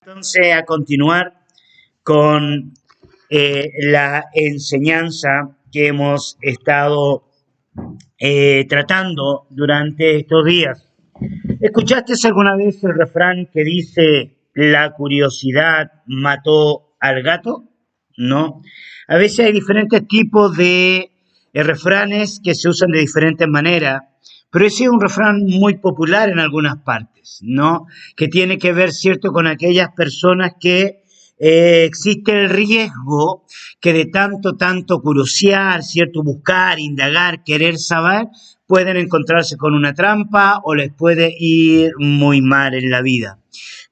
Entonces, a continuar con la enseñanza que hemos estado tratando durante estos días. ¿Escuchaste alguna vez el refrán que dice la curiosidad mató al gato? No. A veces hay diferentes tipos de refranes que se usan de diferentes maneras, pero ese es un refrán muy popular en algunas partes, ¿no? Que tiene que ver, ¿cierto?, con aquellas personas que existe el riesgo que de tanto curiosear, ¿cierto?, buscar, indagar, querer saber, pueden encontrarse con una trampa o les puede ir muy mal en la vida.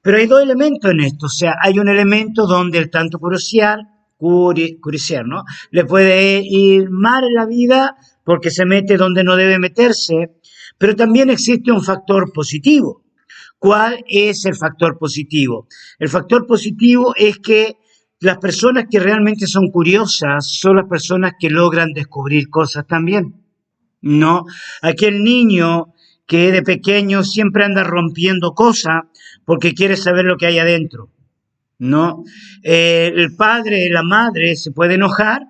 Pero hay dos elementos en esto, o sea, hay un elemento donde el tanto curiosear, ¿no? Le puede ir mal en la vida porque se mete donde no debe meterse, pero también existe un factor positivo. ¿Cuál es el factor positivo? El factor positivo es que las personas que realmente son curiosas son las personas que logran descubrir cosas también. No, aquel niño que de pequeño siempre anda rompiendo cosas porque quiere saber lo que hay adentro. No, el padre, la madre se puede enojar,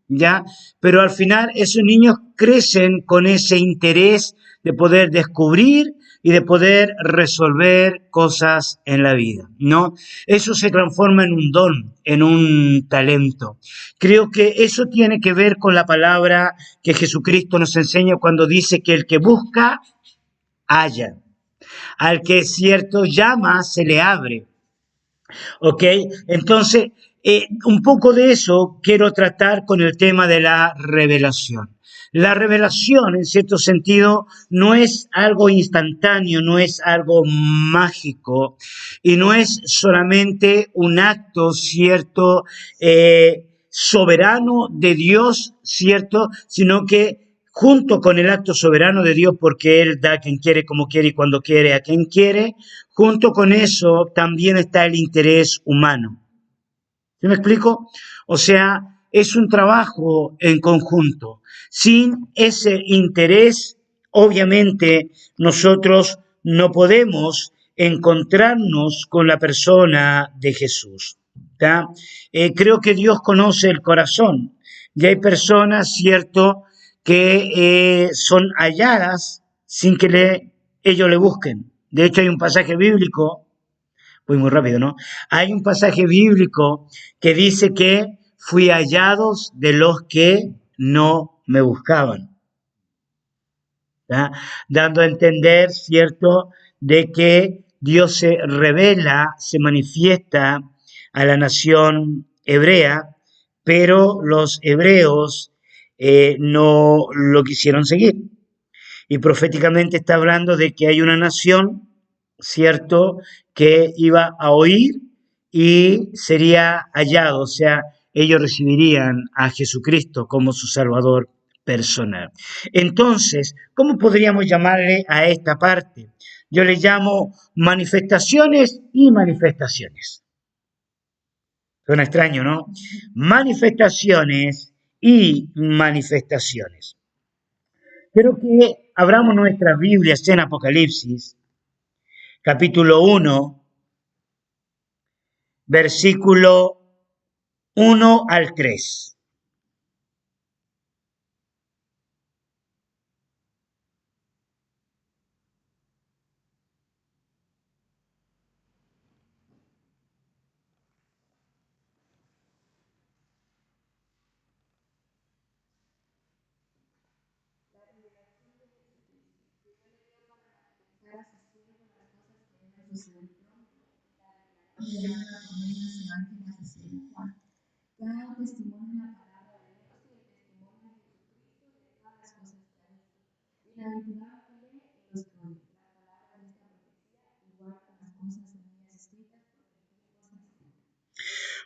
ya, pero al final esos niños crecen con ese interés de poder descubrir y de poder resolver cosas en la vida, ¿no? Eso se transforma en un don, en un talento. Creo que eso tiene que ver con la palabra que Jesucristo nos enseña cuando dice que el que busca, halla. Al que es cierto llama, se le abre. ¿Ok? Entonces, un poco de eso quiero tratar con el tema de la revelación. La revelación, en cierto sentido, no es algo instantáneo, no es algo mágico y no es solamente un acto, ¿cierto?, soberano de Dios, ¿cierto?, sino que junto con el acto soberano de Dios, porque Él da a quien quiere, como quiere y cuando quiere, a quien quiere, junto con eso también está el interés humano. ¿Sí me explico? O sea, es un trabajo en conjunto. Sin ese interés, obviamente, nosotros no podemos encontrarnos con la persona de Jesús. Creo que Dios conoce el corazón y hay personas, cierto, que son halladas sin que ellos le busquen. De hecho, hay un pasaje bíblico, voy muy rápido, ¿no? Hay un pasaje bíblico que dice que fui hallados de los que no me buscaban. ¿Ya? Dando a entender, ¿cierto?, de que Dios se revela, se manifiesta a la nación hebrea, pero los hebreos no lo quisieron seguir. Y proféticamente está hablando de que hay una nación, ¿cierto?, que iba a oír y sería hallado, o sea, ellos recibirían a Jesucristo como su Salvador personal. Entonces, ¿cómo podríamos llamarle a esta parte? Yo le llamo manifestaciones y manifestaciones. Suena extraño, ¿no? Manifestaciones y manifestaciones. Quiero que abramos nuestras Biblias en Apocalipsis, capítulo 1, versículo 1 al 3.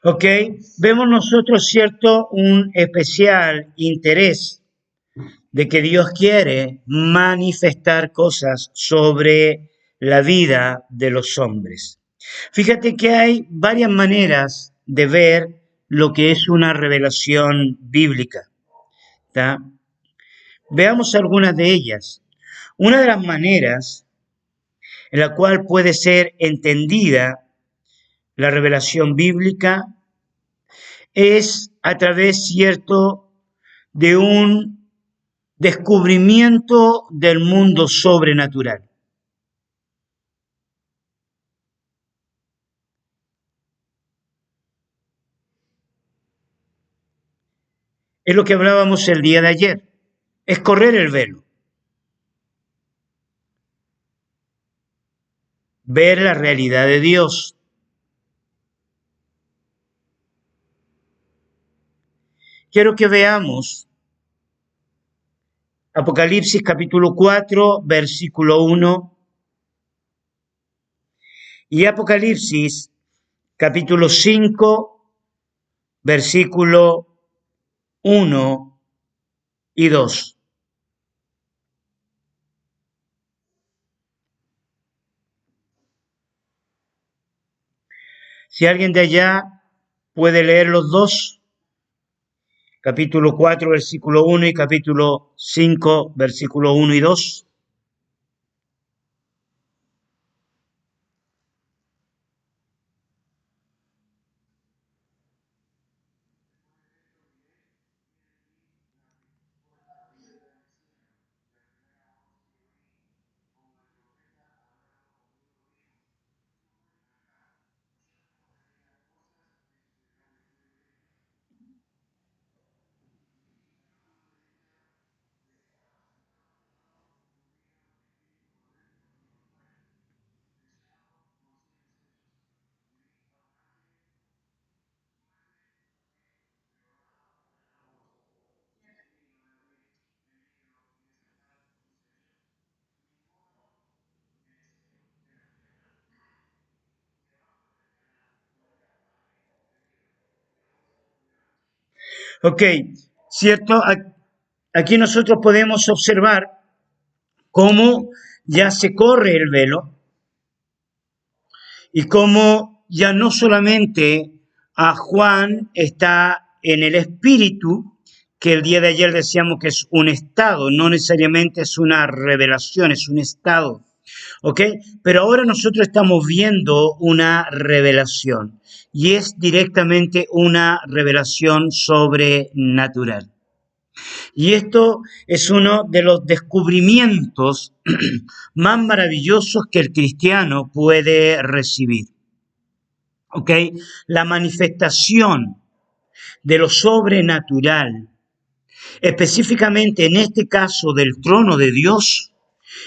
Ok, vemos nosotros, cierto, un especial interés de que Dios quiere manifestar cosas sobre la vida de los hombres. Fíjate que hay varias maneras de ver lo que es una revelación bíblica. ¿Tá? Veamos algunas de ellas. Una de las maneras en la cual puede ser entendida la revelación bíblica es a través, cierto, de un descubrimiento del mundo sobrenatural. Es lo que hablábamos el día de ayer, es correr el velo, ver la realidad de Dios. Quiero que veamos Apocalipsis capítulo 4, versículo 1 y Apocalipsis capítulo 5, versículo 1 y 2. Si alguien de allá puede leer los dos, capítulo 4, versículo 1 y capítulo 5, versículo 1 y 2. Ok, cierto, aquí nosotros podemos observar cómo ya se corre el velo y cómo ya no solamente a Juan está en el espíritu, que el día de ayer decíamos que es un estado, no necesariamente es una revelación, es un estado, ¿ok? Pero ahora nosotros estamos viendo una revelación y es directamente una revelación sobrenatural. Y esto es uno de los descubrimientos más maravillosos que el cristiano puede recibir. ¿Ok? La manifestación de lo sobrenatural, específicamente en este caso del trono de Dios,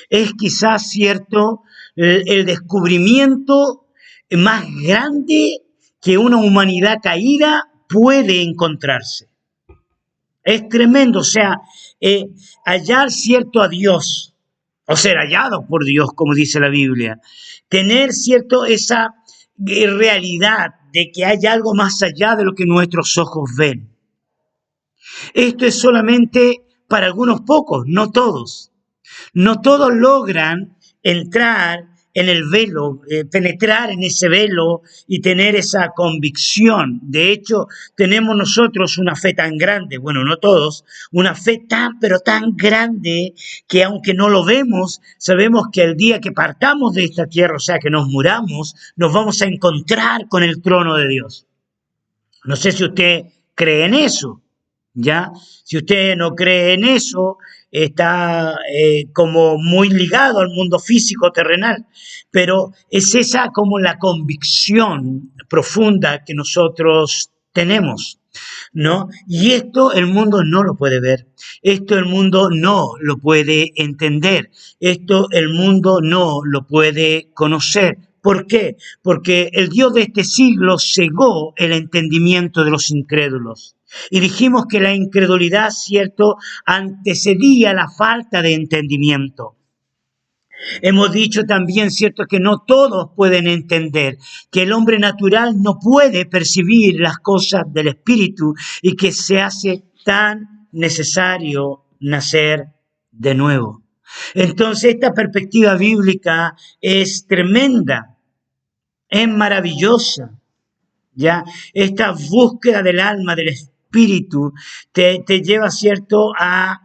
es quizás cierto el descubrimiento más grande que una humanidad caída puede encontrarse. Es tremendo, o sea, hallar cierto a Dios, o ser hallado por Dios, como dice la Biblia, tener cierto esa realidad de que hay algo más allá de lo que nuestros ojos ven. Esto es solamente para algunos pocos, no todos. No todos logran entrar en el velo, penetrar en ese velo y tener esa convicción. De hecho, tenemos nosotros una fe tan grande, bueno, no todos, una fe tan, pero tan grande que aunque no lo vemos, sabemos que el día que partamos de esta tierra, o sea, que nos muramos, nos vamos a encontrar con el trono de Dios. No sé si usted cree en eso. ¿Ya? Si usted no cree en eso, está como muy ligado al mundo físico terrenal, pero es esa como la convicción profunda que nosotros tenemos, ¿no? Y esto el mundo no lo puede ver, esto el mundo no lo puede entender, esto el mundo no lo puede conocer. ¿Por qué? Porque el Dios de este siglo cegó el entendimiento de los incrédulos. Y dijimos que la incredulidad, cierto, antecedía la falta de entendimiento. Hemos dicho también, cierto, que no todos pueden entender, que el hombre natural no puede percibir las cosas del espíritu y que se hace tan necesario nacer de nuevo. Entonces, esta perspectiva bíblica es tremenda, es maravillosa. ¿Ya? Esta búsqueda del alma, del espíritu, te lleva, ¿cierto?, a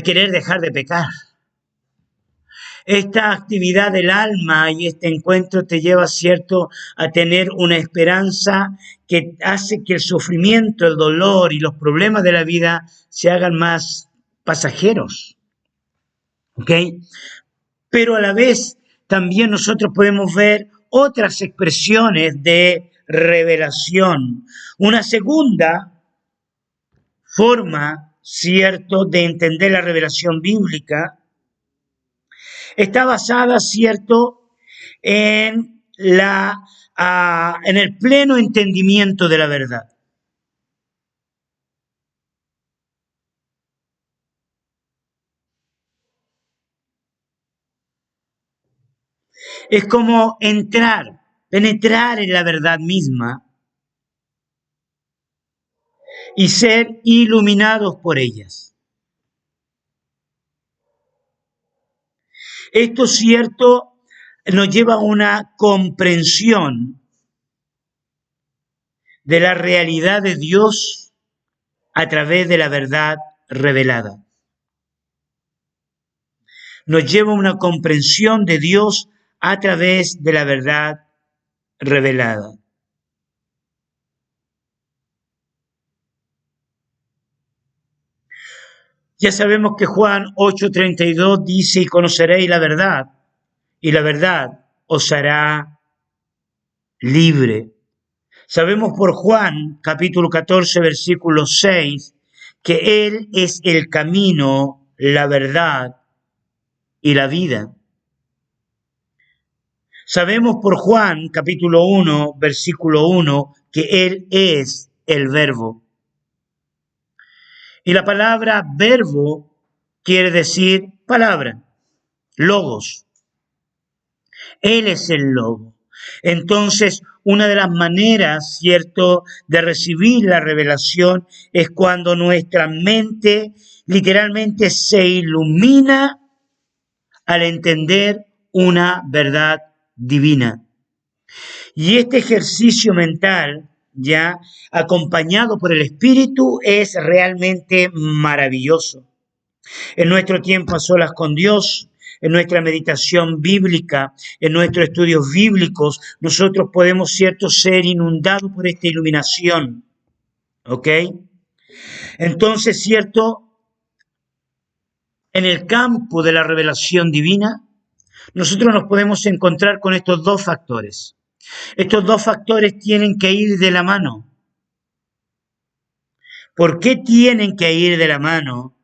querer dejar de pecar. Esta actividad del alma y este encuentro te lleva, cierto, a tener una esperanza que hace que el sufrimiento, el dolor y los problemas de la vida se hagan más pasajeros, ¿ok? Pero a la vez también nosotros podemos ver otras expresiones de revelación. Una segunda forma, cierto, de entender la revelación bíblica está basada, cierto, en en el pleno entendimiento de la verdad. Es como entrar, penetrar en la verdad misma y ser iluminados por ellas. Esto, cierto, nos lleva a una comprensión de la realidad de Dios a través de la verdad revelada. Nos lleva a una comprensión de Dios a través de la verdad revelada. Ya sabemos que Juan 8:32 dice: y conoceréis la verdad, y la verdad os hará libre. Sabemos por Juan, capítulo 14, versículo 6, que Él es el camino, la verdad y la vida. Sabemos por Juan, capítulo 1, versículo 1, que Él es el verbo. Y la palabra verbo quiere decir palabra, logos. Él es el logo. Entonces, una de las maneras, cierto, de recibir la revelación es cuando nuestra mente literalmente se ilumina al entender una verdad divina. Y este ejercicio mental, ya acompañado por el Espíritu, es realmente maravilloso. En nuestro tiempo a solas con Dios, en nuestra meditación bíblica, en nuestros estudios bíblicos, nosotros podemos, cierto, ser inundados por esta iluminación. ¿Ok? Entonces, cierto, en el campo de la revelación divina, nosotros nos podemos encontrar con estos dos factores. Estos dos factores tienen que ir de la mano. ¿Por qué tienen que ir de la mano?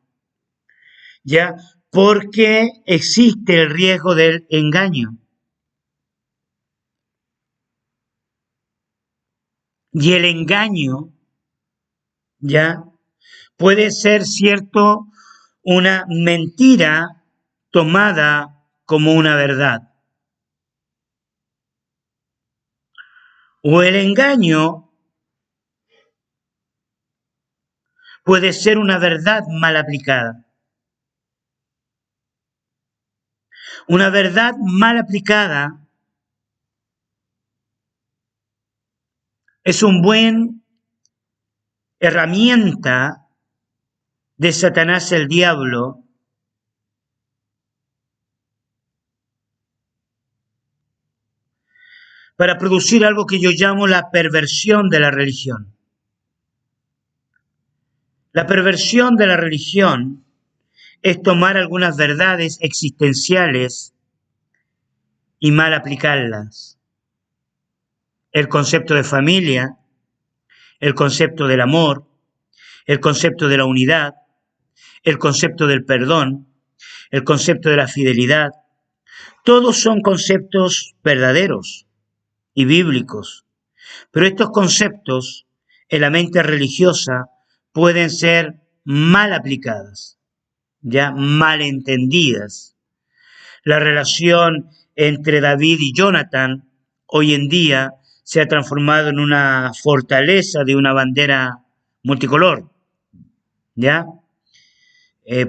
¿Ya? Porque existe el riesgo del engaño. Y el engaño, ¿ya? Puede ser, cierto, una mentira tomada como una verdad. O el engaño puede ser una verdad mal aplicada. Una verdad mal aplicada es un buen herramienta de Satanás el diablo para producir algo que yo llamo la perversión de la religión. La perversión de la religión es tomar algunas verdades existenciales y mal aplicarlas. El concepto de familia, el concepto del amor, el concepto de la unidad, el concepto del perdón, el concepto de la fidelidad, todos son conceptos verdaderos y bíblicos, pero estos conceptos en la mente religiosa pueden ser mal aplicadas, ya mal entendidas. La relación entre David y Jonathan hoy en día se ha transformado en una fortaleza de una bandera multicolor, ¿ya?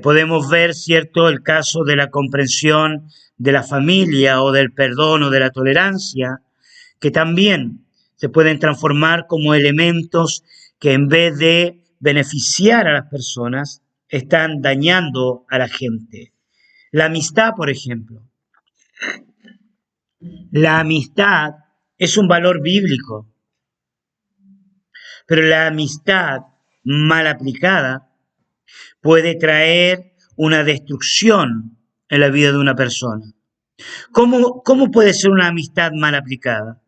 Podemos ver, cierto, el caso de la comprensión de la familia o del perdón o de la tolerancia, que también se pueden transformar como elementos que en vez de beneficiar a las personas, están dañando a la gente. La amistad, por ejemplo. La amistad es un valor bíblico, pero la amistad mal aplicada puede traer una destrucción en la vida de una persona. ¿Cómo puede ser una amistad mal aplicada?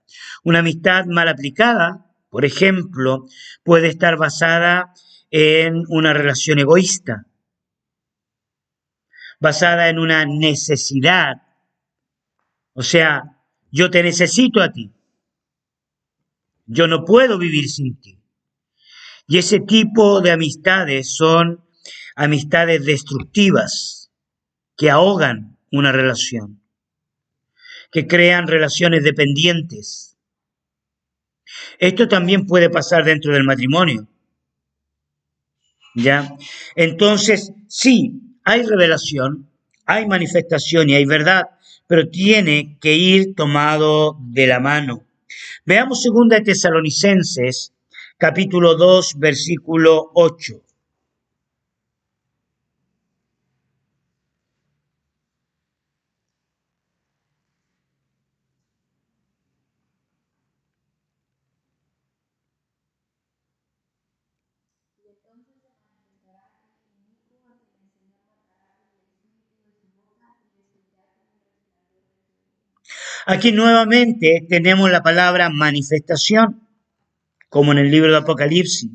Una amistad mal aplicada, por ejemplo, puede estar basada en una relación egoísta, basada en una necesidad. O sea, yo te necesito a ti, yo no puedo vivir sin ti. Y ese tipo de amistades son amistades destructivas que ahogan una relación, que crean relaciones dependientes. Esto también puede pasar dentro del matrimonio, ¿ya? Entonces, sí, hay revelación, hay manifestación y hay verdad, pero tiene que ir tomado de la mano. Veamos 2 Tesalonicenses, capítulo 2, versículo 8. Aquí nuevamente tenemos la palabra manifestación, como en el libro de Apocalipsis.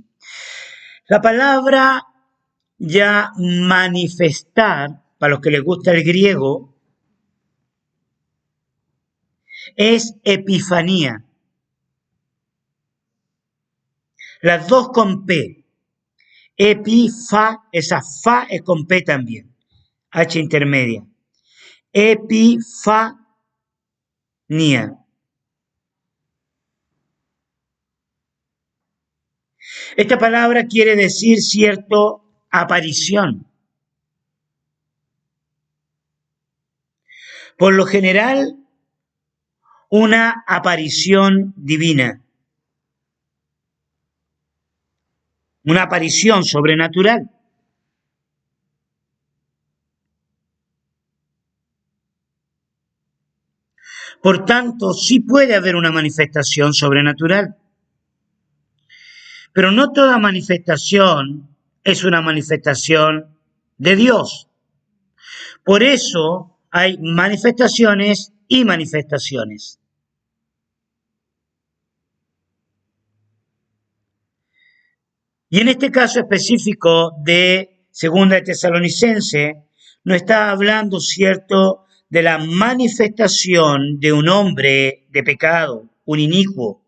La palabra ya manifestar, para los que les gusta el griego, es epifanía. Las dos con P. Epifa, esa fa es con P también. H intermedia. Epifanía. Esta palabra quiere decir cierto aparición. Por lo general, una aparición divina, una aparición sobrenatural. Por tanto, sí puede haber una manifestación sobrenatural, pero no toda manifestación es una manifestación de Dios. Por eso hay manifestaciones y manifestaciones. Y en este caso específico de 2 Tesalonicense, no está hablando, ¿cierto?, de la manifestación de un hombre de pecado, un inicuo.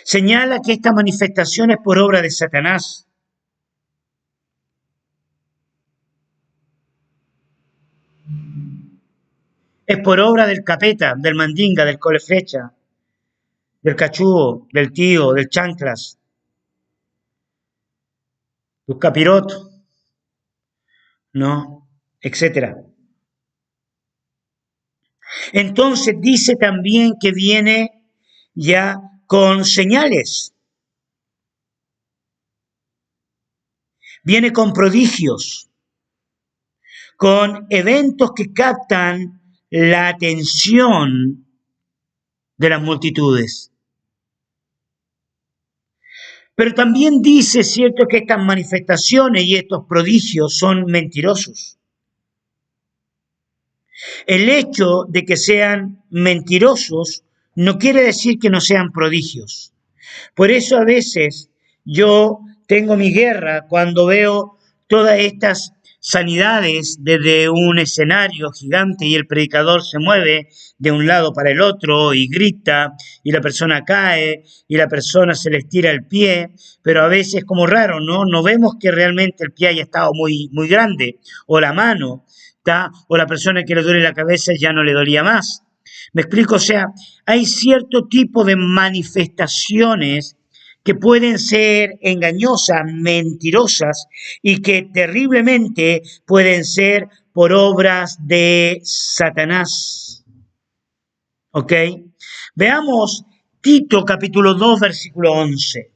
Señala que esta manifestación es por obra de Satanás. Es por obra del capeta, del mandinga, del coleflecha, del cachudo, del tío, del chanclas, del capiroto, ¿no? Etcétera. Entonces dice también que viene ya con señales, viene con prodigios, con eventos que captan la atención de las multitudes. Pero también dice, cierto, que estas manifestaciones y estos prodigios son mentirosos. El hecho de que sean mentirosos no quiere decir que no sean prodigios. Por eso a veces yo tengo mi guerra cuando veo todas estas sanidades desde un escenario gigante y el predicador se mueve de un lado para el otro y grita y la persona cae y la persona se le estira el pie, pero a veces como raro, ¿no? No vemos que realmente el pie haya estado muy grande o la mano, ¿tá? O la persona que le duele la cabeza ya no le dolía más. ¿Me explico? O sea, hay cierto tipo de manifestaciones que pueden ser engañosas, mentirosas y que terriblemente pueden ser por obras de Satanás. ¿Ok? Veamos Tito capítulo 2, versículo 11.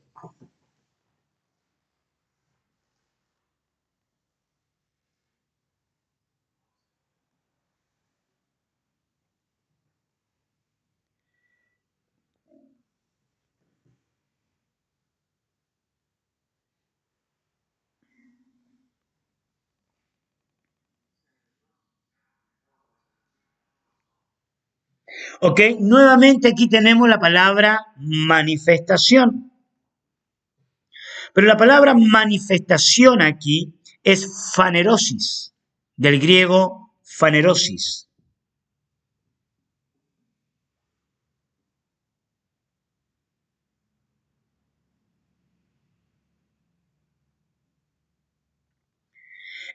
¿Ok? Nuevamente aquí tenemos la palabra manifestación. Pero la palabra manifestación aquí es fanerosis, del griego fanerosis.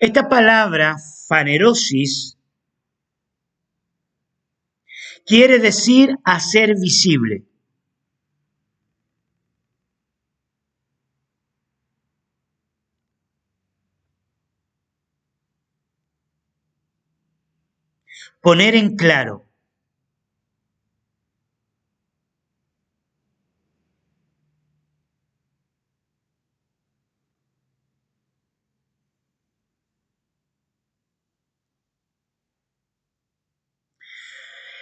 Esta palabra fanerosis quiere decir hacer visible. Poner en claro.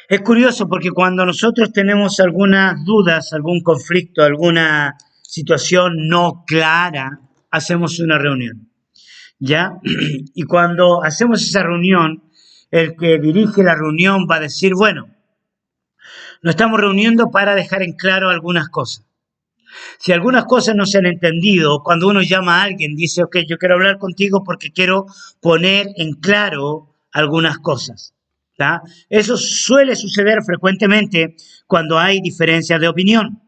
Es curioso porque cuando nosotros tenemos algunas dudas, algún conflicto, alguna situación no clara, hacemos una reunión, ¿ya? Y cuando hacemos esa reunión, el que dirige la reunión va a decir, bueno, nos estamos reuniendo para dejar en claro algunas cosas. Si algunas cosas no se han entendido, cuando uno llama a alguien, dice, ok, yo quiero hablar contigo porque quiero poner en claro algunas cosas. ¿Tá? Eso suele suceder frecuentemente cuando hay diferencias de opinión.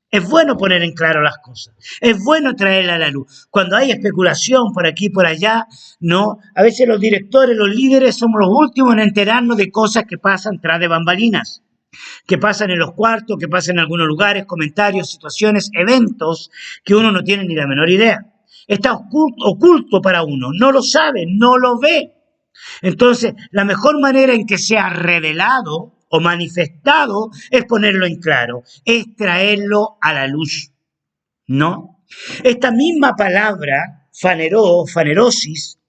Es bueno poner en claro las cosas, es bueno traerla a la luz. Cuando hay especulación por aquí y por allá, no. A veces los directores, los líderes somos los últimos en enterarnos de cosas que pasan tras de bambalinas, que pasan en los cuartos, que pasan en algunos lugares, comentarios, situaciones, eventos que uno no tiene ni la menor idea. Está oculto para uno, no lo sabe, no lo ve. Entonces, la mejor manera en que sea revelado o manifestado es ponerlo en claro, es traerlo a la luz, ¿no? Esta misma palabra, faneró, fanerosis,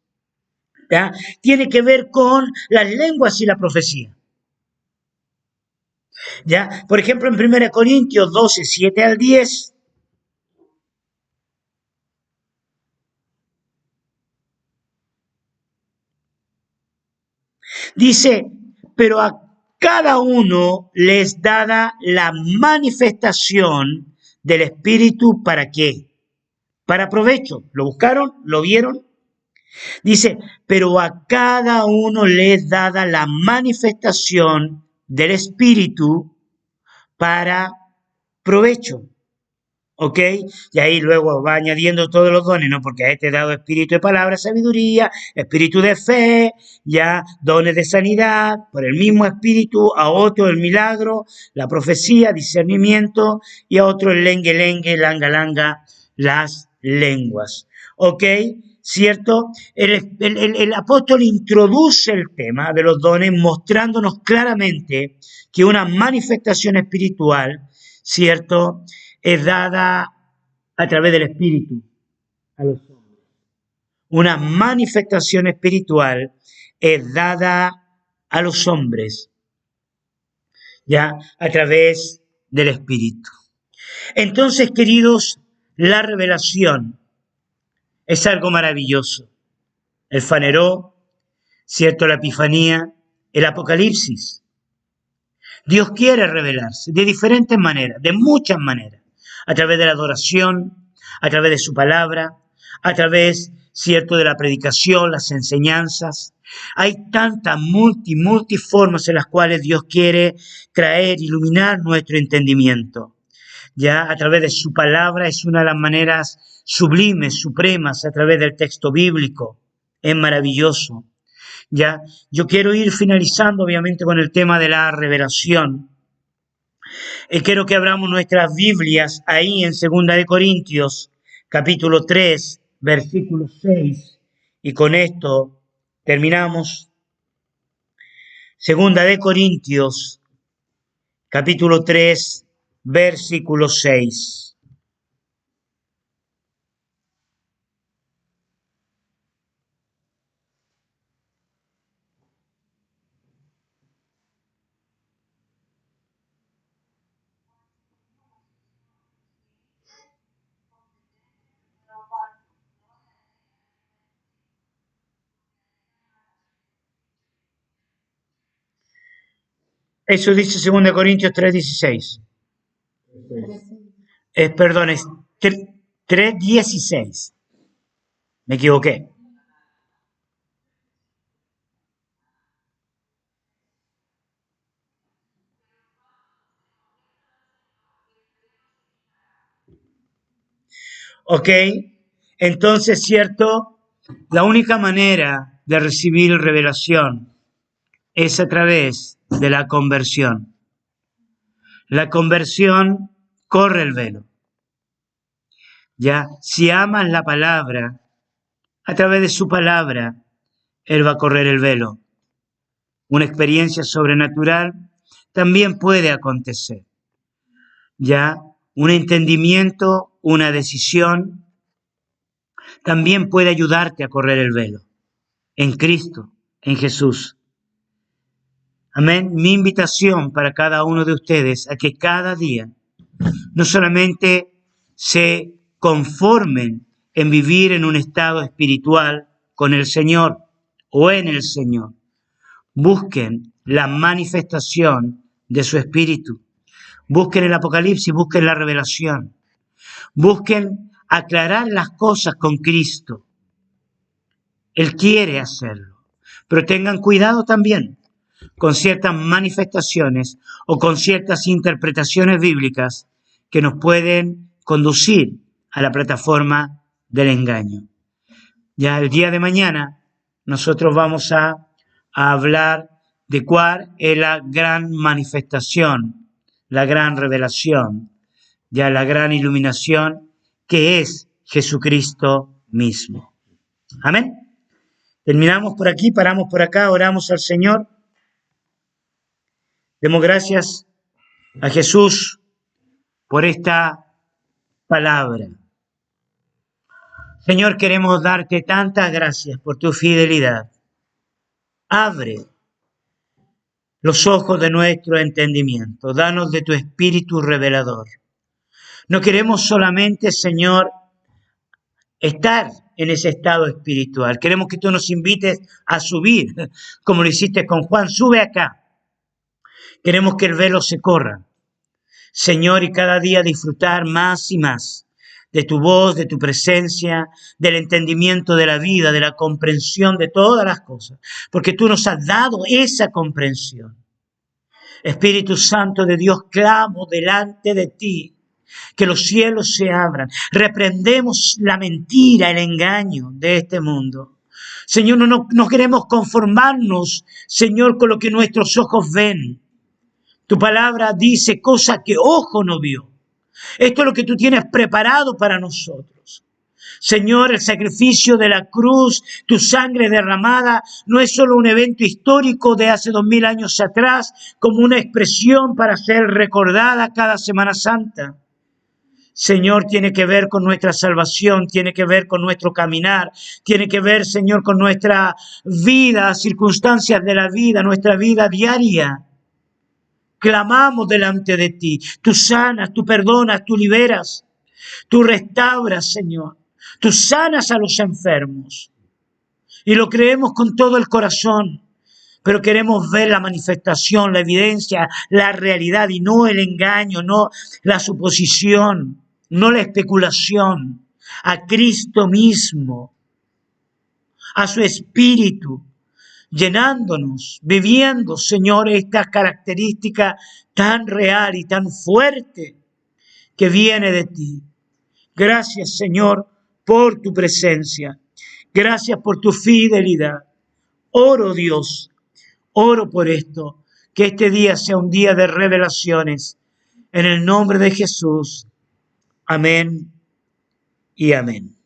¿ya? Tiene que ver con las lenguas y la profecía. ¿Ya? Por ejemplo, en 1 Corintios 12, 7 al 10, dice, pero a cada uno les dada la manifestación del Espíritu para qué? Para provecho. ¿Lo buscaron? ¿Lo vieron? Dice, pero a cada uno les dada la manifestación del Espíritu para provecho. ¿Ok? Y ahí luego va añadiendo todos los dones, ¿no? Porque a este he dado espíritu de palabra, sabiduría, espíritu de fe, ya dones de sanidad, por el mismo espíritu, a otro el milagro, la profecía, discernimiento, y a otro el lengue, lengue, langa, langa, las lenguas. ¿Ok? ¿Cierto? El apóstol introduce el tema de los dones mostrándonos claramente que una manifestación espiritual, ¿cierto?, es dada a través del Espíritu a los hombres. Una manifestación espiritual es dada a los hombres, ya, a través del Espíritu. Entonces, queridos, la revelación es algo maravilloso. El faneró, cierto, la epifanía, el apocalipsis. Dios quiere revelarse de diferentes maneras, de muchas maneras, a través de la adoración, a través de su palabra, a través, cierto, de la predicación, las enseñanzas. Hay tantas multiformas en las cuales Dios quiere traer, iluminar nuestro entendimiento. Ya a través de su palabra es una de las maneras sublimes, supremas, a través del texto bíblico. Es maravilloso. Ya, yo quiero ir finalizando obviamente con el tema de la revelación. Quiero que abramos nuestras Biblias ahí en Segunda de Corintios, capítulo 3, versículo 6, y con esto terminamos. Segunda de Corintios, capítulo 3, versículo 6. Eso dice 2 Corintios 3:16. Perdón, es 3:16. Me equivoqué. ¿Ok? Entonces, cierto, la única manera de recibir revelación es a través de la conversión. La conversión corre el velo. Ya, si amas la palabra, a través de su palabra, Él va a correr el velo. Una experiencia sobrenatural también puede acontecer. Ya, un entendimiento, una decisión, también puede ayudarte a correr el velo. En Cristo, en Jesús. Amén. Mi invitación para cada uno de ustedes a que cada día no solamente se conformen en vivir en un estado espiritual con el Señor o en el Señor, busquen la manifestación de su espíritu, busquen el Apocalipsis, busquen la revelación, busquen aclarar las cosas con Cristo. Él quiere hacerlo, pero tengan cuidado también con ciertas manifestaciones o con ciertas interpretaciones bíblicas que nos pueden conducir a la plataforma del engaño. Ya el día de mañana nosotros vamos a hablar de cuál es la gran manifestación, la gran revelación, ya la gran iluminación que es Jesucristo mismo. Amén. Terminamos por aquí, paramos por acá, oramos al Señor. Demos gracias a Jesús por esta palabra. Señor, queremos darte tantas gracias por tu fidelidad. Abre los ojos de nuestro entendimiento. Danos de tu espíritu revelador. No queremos solamente, Señor, estar en ese estado espiritual. Queremos que tú nos invites a subir, como lo hiciste con Juan. Sube acá. Queremos que el velo se corra. Señor, y cada día disfrutar más y más de tu voz, de tu presencia, del entendimiento de la vida, de la comprensión de todas las cosas, porque tú nos has dado esa comprensión. Espíritu Santo de Dios, clamo delante de ti, que los cielos se abran. Reprendemos la mentira, el engaño de este mundo. Señor, no queremos conformarnos, Señor, con lo que nuestros ojos ven. Tu palabra dice cosas que ojo no vio. Esto es lo que tú tienes preparado para nosotros. Señor, el sacrificio de la cruz, tu sangre derramada, no es solo un evento histórico de hace 2000 años atrás, como una expresión para ser recordada cada Semana Santa. Señor, tiene que ver con nuestra salvación, tiene que ver con nuestro caminar, tiene que ver, Señor, con nuestra vida, circunstancias de la vida, nuestra vida diaria. Clamamos delante de ti. Tú sanas, tú perdonas, tú liberas, tú restauras, Señor. Tú sanas a los enfermos. Y lo creemos con todo el corazón. Pero queremos ver la manifestación, la evidencia, la realidad y no el engaño, no la suposición, no la especulación. A Cristo mismo, a su Espíritu, llenándonos, viviendo, Señor, esta característica tan real y tan fuerte que viene de ti. Gracias, Señor, por tu presencia. Gracias por tu fidelidad. Oro, Dios, oro por esto, que este día sea un día de revelaciones. En el nombre de Jesús. Amén y amén.